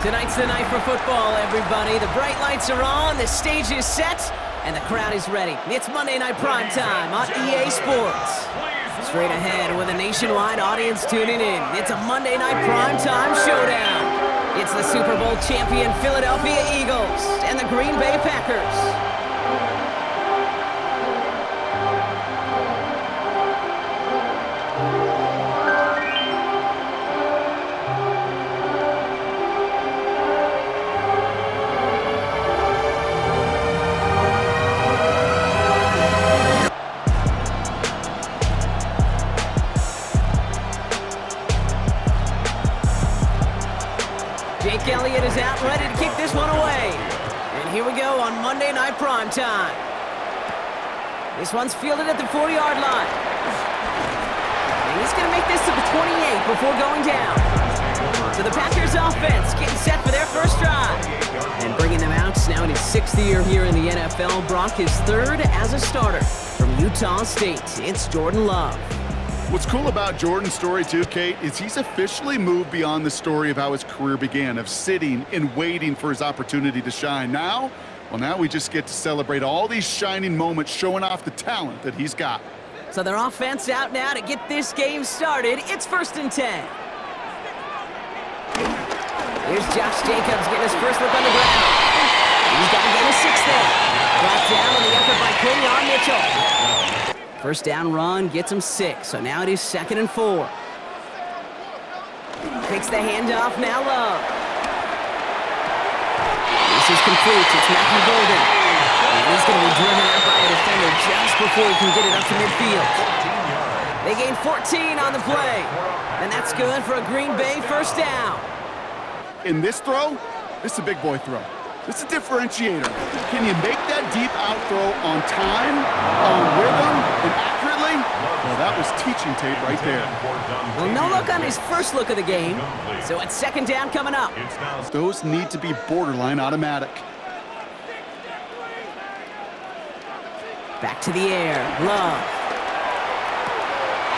Tonight's the night for football, everybody. The bright lights are on, the stage is set, and the crowd is ready. It's Monday Night Primetime on EA Sports. Straight ahead with a nationwide audience tuning in. It's a Monday Night Primetime showdown. It's the Super Bowl champion Philadelphia Eagles and the Green Bay Packers. Elliott is out, ready to kick this one away. And here we go on Monday Night Primetime. This one's fielded at the 40-yard line. And he's going to make this to the 28 before going down. So the Packers offense getting set for their first drive. And bringing them out now in his 6th year here in the NFL. Brock his 3rd as a starter from Utah State. It's Jordan Love. What's cool about Jordan's story, too, Kate, is he's officially moved beyond the story of how his career began, of sitting and waiting for his opportunity to shine. Now we just get to celebrate all these shining moments, showing off the talent that he's got. So their offense out now to get this game started. It's 1st and 10. Here's Josh Jacobs getting his first look on the ground. He's got to get a 6th there. Brought down on the effort by Quinyon Mitchell. First down run gets him 6, so now it is 2nd and 4. Takes the handoff, now Love. This is complete, it's Matthew Golden. And he's going to be driven out by a defender just before he can get it up to midfield. They gain 14 on the play, and that's good for a Green Bay first down. In this throw, this is a big boy throw. This is a differentiator. Can you make that deep out throw on time, on rhythm, and accurately? Well, that was teaching tape right there. Well, no look on his first look of the game, so it's 2nd down coming up. Those need to be borderline automatic. Back to the air, Love.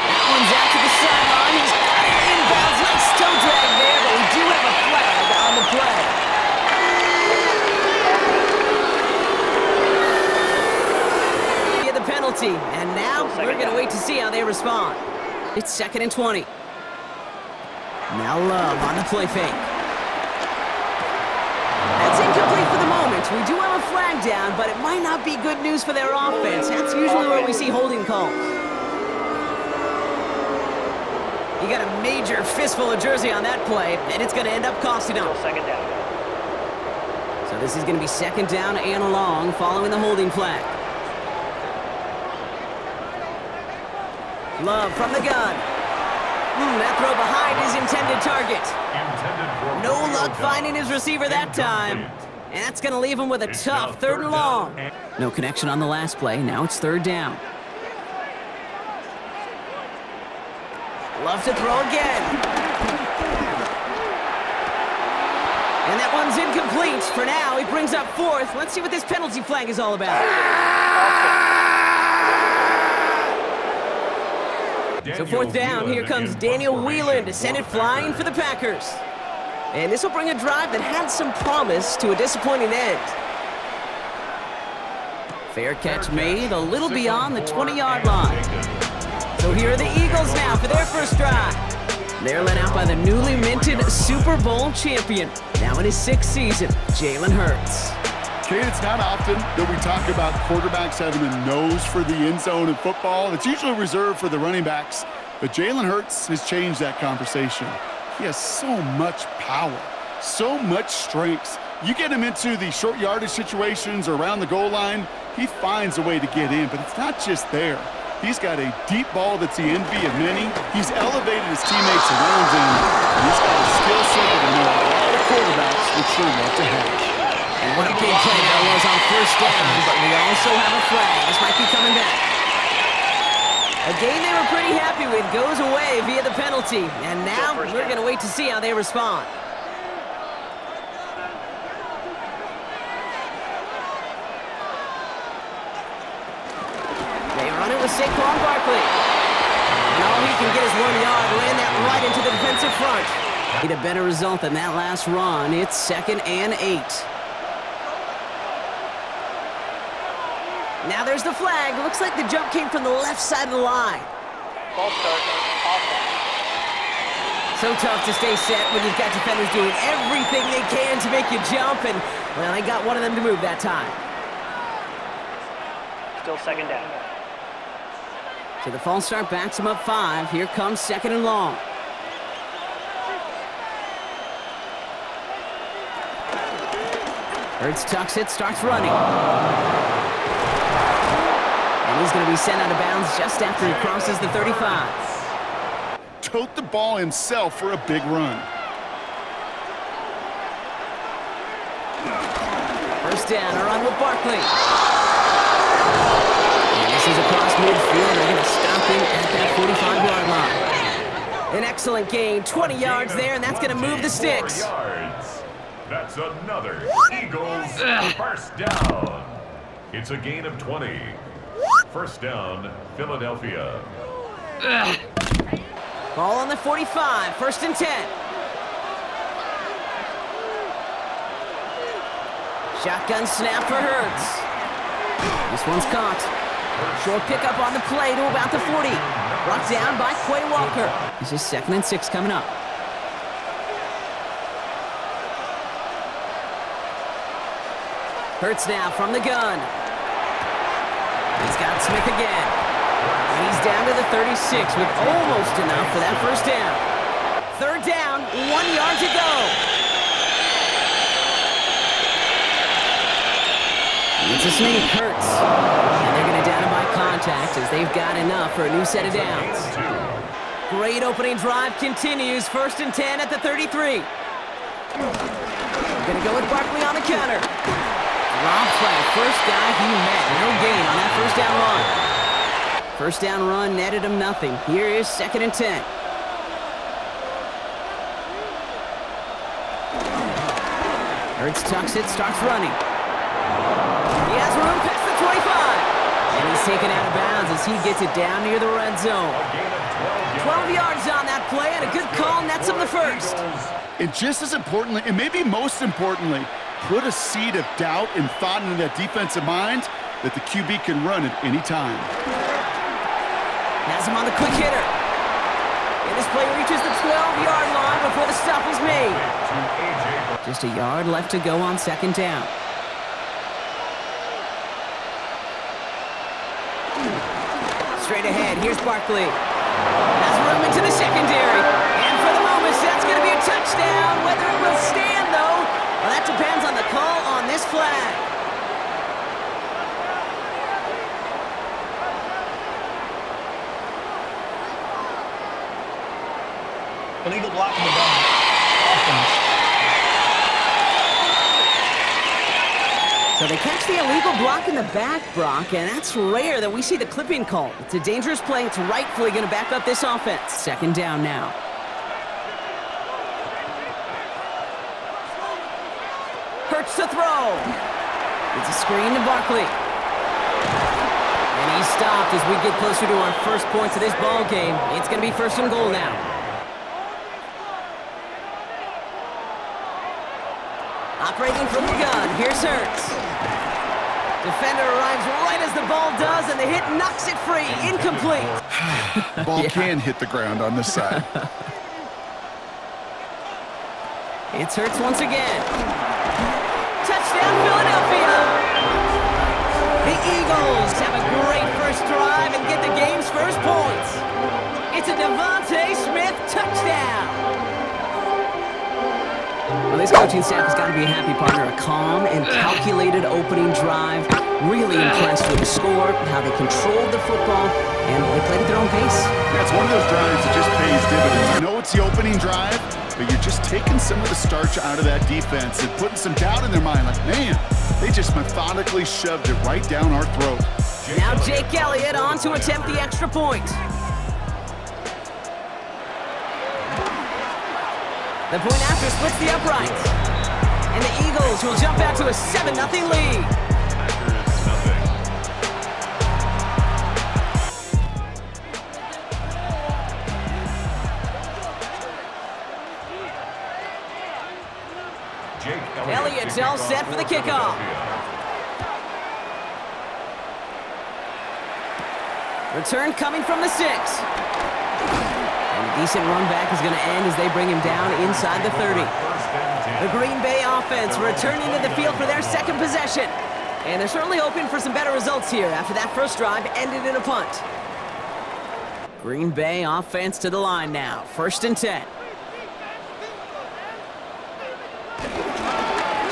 That one's out to the sideline. He's got it inbounds. Nice toe drag there, but we do have a flag on the play. And now we're going to wait to see how they respond. It's 2nd and 20. Now Love on the play fake. That's incomplete for the moment. We do have a flag down, but it might not be good news for their offense. That's usually where we see holding calls. You got a major fistful of jersey on that play, and it's going to end up costing them. 2nd down. So this is going to be 2nd down and long following the holding flag. Love from the gun. That throw behind his intended target. No luck finding his receiver that time. And that's going to leave him with a tough 3rd and long. No connection on the last play. Now it's 3rd down. Love to throw again. And that one's incomplete. For now, he brings up 4th. Let's see what this penalty flag is all about. So 4th down, here comes Daniel Whelan to send it flying for the Packers. And this will bring a drive that had some promise to a disappointing end. Fair catch made a little beyond the 20-yard line. So here are the Eagles now for their first drive. They're led out by the newly minted Super Bowl champion, now in his 6th season, Jalen Hurts. Kate, it's not often that we talk about quarterbacks having a nose for the end zone in football. It's usually reserved for the running backs, but Jalen Hurts has changed that conversation. He has so much power, so much strength. You get him into the short yardage situations or around the goal line, he finds a way to get in, but it's not just there. He's got a deep ball that's the envy of many. He's elevated his teammates around him, and he's got a skill set that I know a lot of quarterbacks would sure love to have. And what a big play that was on 1st down, but we also have a flag. This might be coming back. A game they were pretty happy with goes away via the penalty. And now we're going to wait to see how they respond. They run it with Saquon Barkley. And all he can get is 1 yard, land that right into the defensive front. Need a better result than that last run. It's 2nd and 8. Now there's the flag. Looks like the jump came from the left side of the line. Ball start. So tough to stay set when you've got defenders doing everything they can to make you jump, and, well, they got one of them to move that time. Still 2nd down. So the false start backs him up 5. Here comes 2nd and long. Hurts tucks it, starts running. And he's going to be sent out of bounds just after he crosses the 35. Tote the ball himself for a big run. First down, a run with Barkley. And this is across midfield. They're going to stop him at that 45-yard line. An excellent gain, 20 yards there, and that's going to move the sticks. That's another Eagles first down. It's a gain of 20. First down, Philadelphia. Ball on the 45, 1st and 10. Shotgun snap for Hurts. This one's caught. Short pickup on the play to about the 40. Brought down by Quay Walker. This is 2nd and 6 coming up. Hurts now from the gun. He's got Smith again. And he's down to the 36 with almost enough for that first down. 3rd down, 1 yard to go. It's a sneak, Hurts. And they're going to down him by contact as they've got enough for a new set of downs. Great opening drive continues. 1st and 10 at the 33. Going to go with Barkley on the counter. Rob flat, first guy he met. No gain on that first down run. First down run netted him nothing. Here is 2nd and 10. Hurts tucks it, starts running. He has room past the 25. And he's taken out of bounds as he gets it down near the red zone. 12 yards on that play, and a good call nets him the first. And just as importantly, and maybe most importantly, put a seed of doubt and thought into that defensive mind that the QB can run at any time. Has him on the quick hitter. And this play reaches the 12-yard line before the stop is made. Just a yard left to go on 2nd down. Straight ahead, here's Barkley. Has room into the secondary. And for the moment, that's going to be a touchdown. Whether it will stand, though, well, that depends on the call on this flag. Illegal block in the back. Offense. So they catch the illegal block in the back, Brock, and that's rare that we see the clipping call. It's a dangerous play. It's rightfully going to back up this offense. 2nd down now. Hurts to throw. It's a screen to Barkley. And he's stopped as we get closer to our first points of this ball game. It's going to be 1st and goal now. Operating from the gun, here's Hurts. Defender arrives right as the ball does, and the hit knocks it free. Incomplete. Ball can hit the ground on this side. It's Hurts once again. Touchdown, Philadelphia! The Eagles have a great first drive and get the game's first points. It's a Devontae Smith touchdown. Well, this coaching staff has got to be a happy partner. A calm and calculated opening drive. Really impressed with the score, how they controlled the football, and they played at their own pace. That's one of those drives that just pays dividends. I know it's the opening drive, but you're just taking some of the starch out of that defense and putting some doubt in their mind. Like, man, they just methodically shoved it right down our throat. Now Jake Elliott on to attempt the extra point. The point after splits the uprights. And the Eagles will jump out to a 7-0 lead. Elliott's all set for the kickoff. Return coming from the 6. And a decent run back is going to end as they bring him down inside the 30. The Green Bay offense returning to the field for their second possession. And they're certainly hoping for some better results here after that first drive ended in a punt. Green Bay offense to the line now. 1st and 10.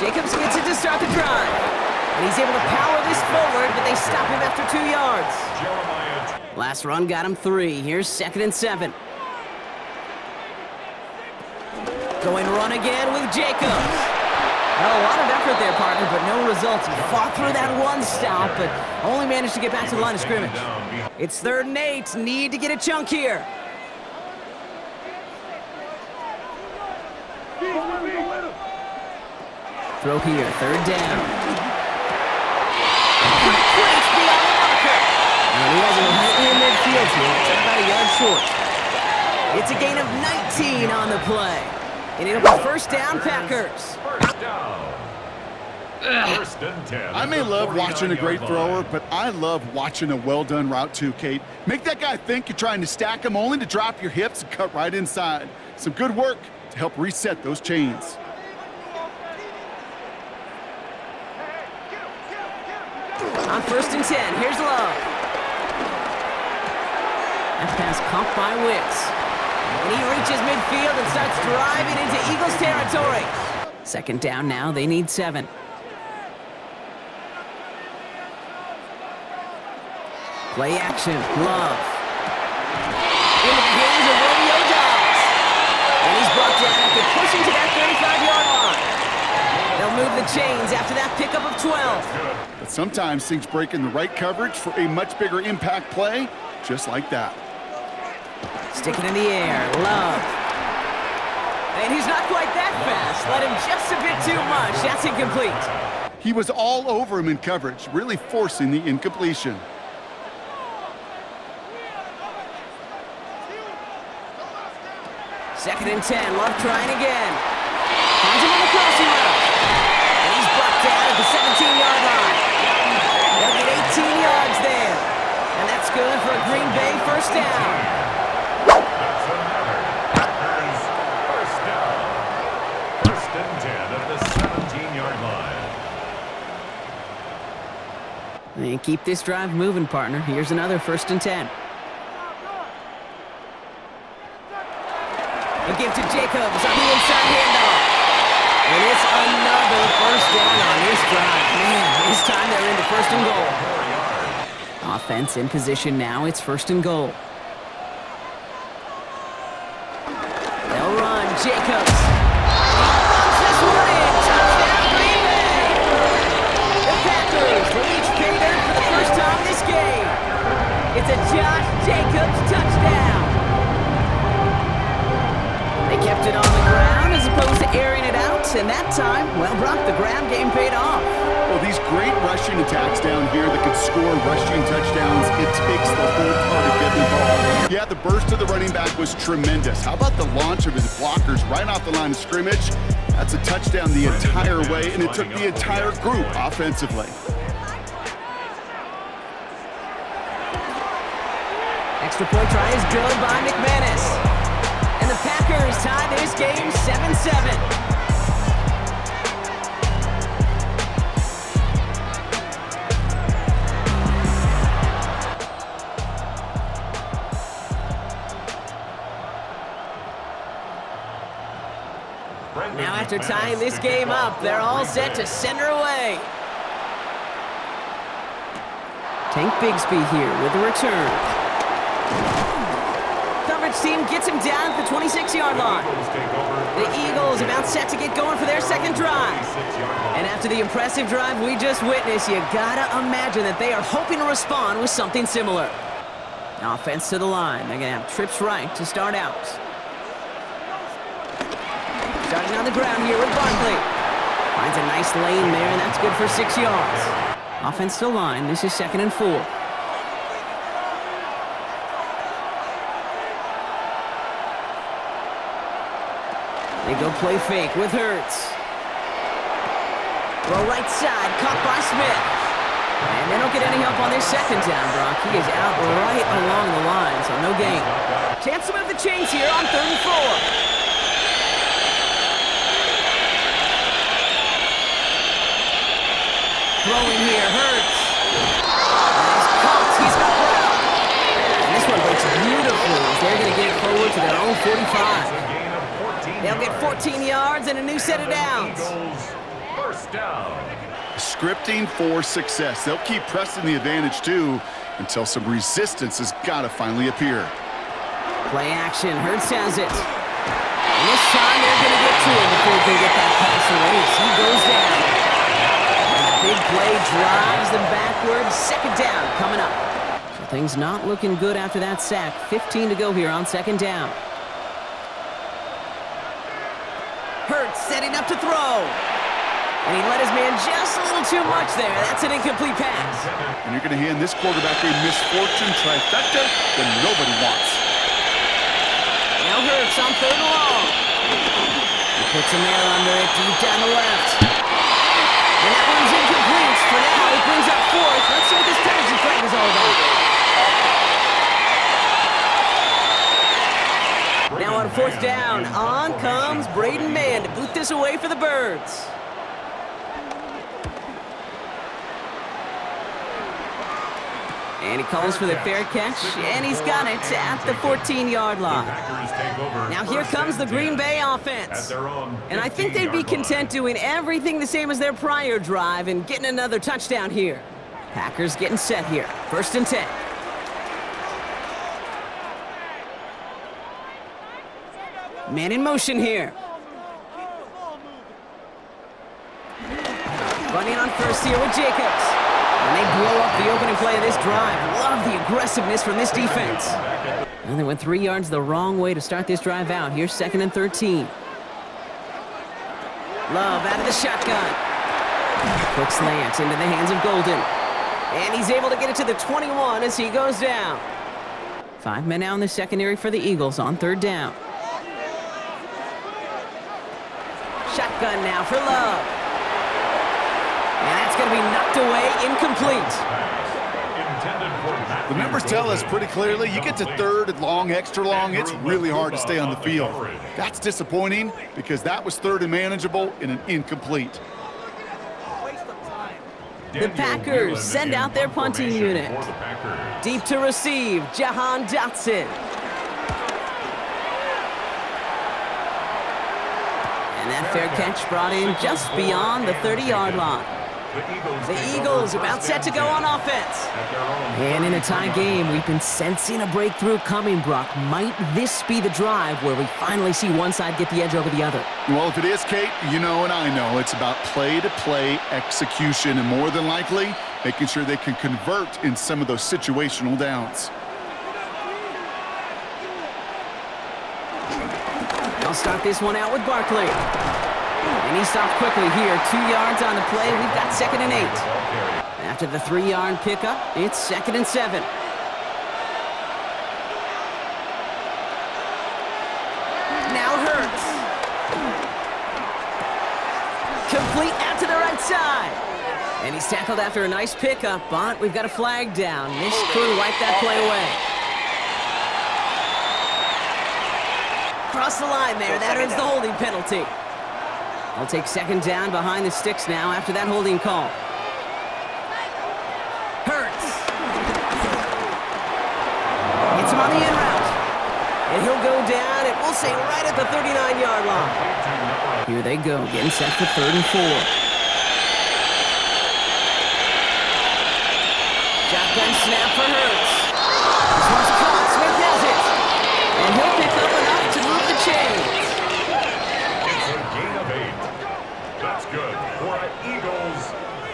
Jacobs gets it to start the drive. And he's able to power this forward, but they stop him after 2 yards. Last run got him 3. Here's 2nd and 7. Going run again with Jacobs. Well, a lot of effort there, partner, but no results. He fought through that one stop, but only managed to get back to the line of scrimmage. It's 3rd and 8. Need to get a chunk here. Throw here, 3rd down. Quick place beyond the marker. And he has him right in midfield here. It's about a yard short. It's a gain of 19 on the play. And it'll be 1st down, Packers. 1st and 10. I may love watching a great thrower, but I love watching a well-done route too, Kate. Make that guy think you're trying to stack him only to drop your hips and cut right inside. Some good work to help reset those chains. On 1st and 10, here's Love. That pass caught by Wicks. And he reaches midfield and starts driving into Eagles territory. 2nd down now, they need 7. Play action, Love. Into the hands of Romeo Dobbs. And he's brought down after pushing to that 35-yard line. They'll move the chains after that pickup of 12. But sometimes things break in the right coverage for a much bigger impact play, just like that. Stick it in the air, Love. And he's not quite that fast. Let him just a bit too much. That's incomplete. He was all over him in coverage, really forcing the incompletion. Second and 10, Love trying again. Finds him on the crossing route. And he's brought down at the 17-yard line. They'll get 18 yards there. And that's good for a Green Bay 1st down. That's another Packers 1st down. 1st and 10 at the 17-yard line. And keep this drive moving, partner. Here's another 1st and 10. A give to Jacobs on the inside handoff. And it's another 1st down on this drive. Man, this time they're into 1st and goal. Offense in position now. It's 1st and goal. They'll run. Jacobs. He runs this one in. Touchdown, Green Bay. The Packers will each pay dirt for the first time this game. It's a Josh Jacobs touchdown. They kept it on the ground as opposed to airing it out, and that time, well, Brock, the ground game paid off. Well, these great rushing attacks down here that can score rushing touchdowns, it takes the whole party to get involved. Yeah, the burst of the running back was tremendous. How about the launch of his blockers right off the line of scrimmage? That's a touchdown the entire way, and it took the entire group offensively. Extra point try is good by McManus. And the Packers tie this game 7-7. Now after tying this game up, they're all set to send her away. Tank Bigsby here with a return. Coverage team gets him down at the 26-yard line. The Eagles about set to get going for their second drive. And after the impressive drive we just witnessed, you gotta imagine that they are hoping to respond with something similar. Offense to the line. They're gonna have trips right to start out. Starting on the ground here with Barkley. Finds a nice lane there, and that's good for 6 yards. Offense to the line. This is 2nd and 4. They go play fake with Hurts. Throw right side, caught by Smith. And they don't get any help on this second down, Brock. He is out right along the line, so no gain. Chance to move the chains here on 3rd and 4. Throwing here, Hurts. He's caught, he's got ground. And this one breaks beautifully as they're going to get it forward to their own 45. They'll get 14 yards and a new set of downs. First down. Scripting for success. They'll keep pressing the advantage, too, until some resistance has got to finally appear. Play action. Hurts has it. And this time they're going to get to him before they get that pass away. He goes down. And the big play drives them backwards. Second down coming up. So things not looking good after that sack. 15 to go here on second down. Hurts setting up to throw. And he let his man just a little too much there. That's an incomplete pass. And you're going to hand this quarterback a misfortune trifecta that nobody wants. Now Hurts on 3rd and long. He puts him there under it, deep down the left. And that one's incomplete. For now, he brings up 4th. Let's see what this penalty flag is all about. Now on 4th down, on comes Braden Mann to boot this away for the Birds. And he calls for the fair catch, and he's got it at the 14-yard line. Now here comes the Green Bay offense. And I think they'd be content doing everything the same as their prior drive and getting another touchdown here. Packers getting set here. 1st and 10. Man in motion here. Running on first here with Jacobs. And they blow up the opening play of this drive. Love the aggressiveness from this defense. And they went 3 yards the wrong way to start this drive out. Here's 2nd and 13. Love out of the shotgun. Quick slant into the hands of Golden. And he's able to get it to the 21 as he goes down. 5 men now in the secondary for the Eagles on 3rd down. Shotgun now for Love. And that's going to be knocked away, incomplete. The numbers tell us pretty clearly, you get to 3rd and long, extra long, it's really hard to stay on the field. That's disappointing because that was 3rd and manageable in an incomplete. The Packers send out their punting unit. Deep to receive, Jahan Dotson. And that fair catch brought in just beyond the 30-yard line. The Eagles about set to go on offense. And in a tie game, we've been sensing a breakthrough coming, Brock. Might this be the drive where we finally see one side get the edge over the other? Well, if it is, Kate, you know and I know it's about play-to-play execution and more than likely making sure they can convert in some of those situational downs. I'll start this one out with Barkley. And he stopped quickly here. 2 yards on the play. We've got 2nd and 8. After the 3-yard pickup, it's 2nd and 7. Now Hurts. Complete out to the right side. And he's tackled after a nice pickup, but we've got a flag down. This could wipe that play away. Across the line there. That earns the holding penalty. They'll take 2nd down behind the sticks now after that holding call. Hurts. Gets him on the in route. And he'll go down, and we'll say right at the 39-yard line. Here they go, getting set for 3rd and 4. Shotgun snap for Hurts. This one's caught. Smith has it. And he'll pick up enough to move the chains. It's a gain of 8. That's good for an Eagles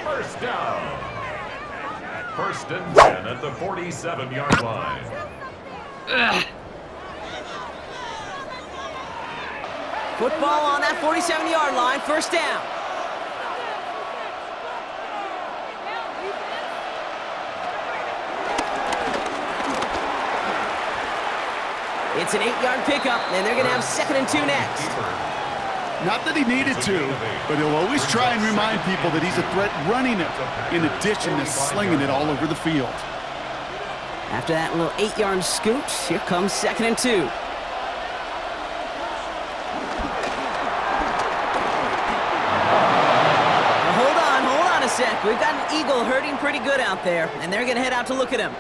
first down. 1st and 10 at the 47-yard line. Football on that 47-yard line, 1st down. It's an 8-yard pickup, and they're going to have 2nd and 2 next. Not that he needed to, but he'll always try and remind people that he's a threat running it, in addition to slinging it all over the field. After that little 8-yard scoot, here comes 2nd and 2. Hold on a sec. We've got an Eagle hurting pretty good out there, and they're going to head out to look at him.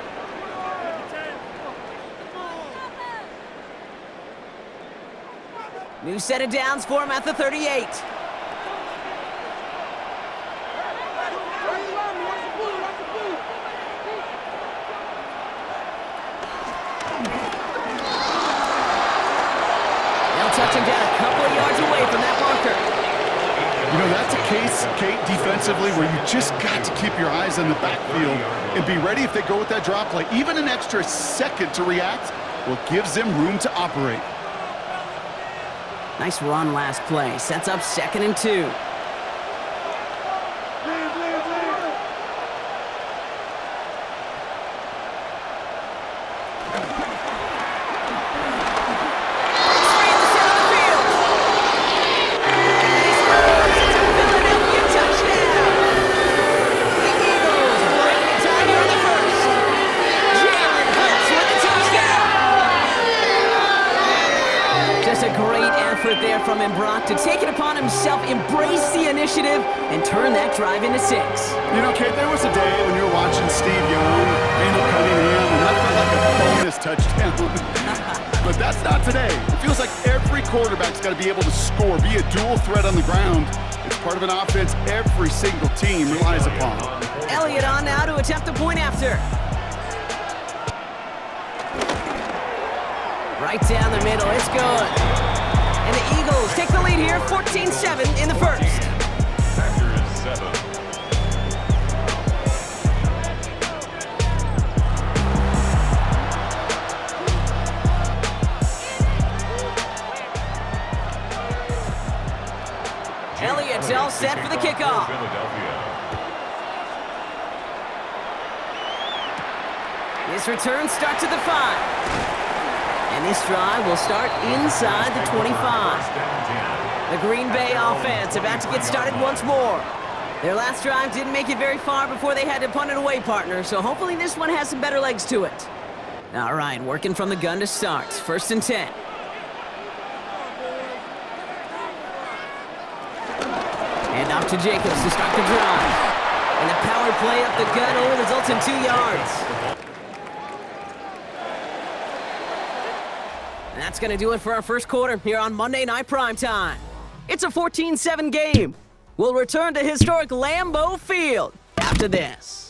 New set of downs for him at the 38. They'll touch him down a couple of yards away from that marker. You know, that's a case, Kate, defensively, where you just got to keep your eyes on the backfield and be ready if they go with that drop play. Even an extra second to react, well, gives them room to operate. Nice run last play. Sets up 2nd and 2. There from him, Brock, to take it upon himself, embrace the initiative, and turn that drive into 6. You know, Kate, there was a day when you were watching Steve Young, Randall Cunningham, and that felt like a bonus touchdown. But that's not today. It feels like every quarterback's got to be able to score, be a dual threat on the ground. It's part of an offense every single team relies upon. Elliott on now to attempt the point after. Right down the middle, it's good. And the Eagles take the lead here, 14-7 in the first. Packers 7. Elliott's all set for the kickoff. This return starts at the 5. And this drive will start inside the 25. The Green Bay offense about to get started once more. Their last drive didn't make it very far before they had to punt it away, partner, so hopefully this one has some better legs to it. All right, working from the gun to start. 1st and 10. And off to Jacobs to start the drive. And the power play up the gut only results in 2 yards. And that's going to do it for our first quarter here on Monday Night Primetime. It's a 14-7 game. We'll return to historic Lambeau Field after this.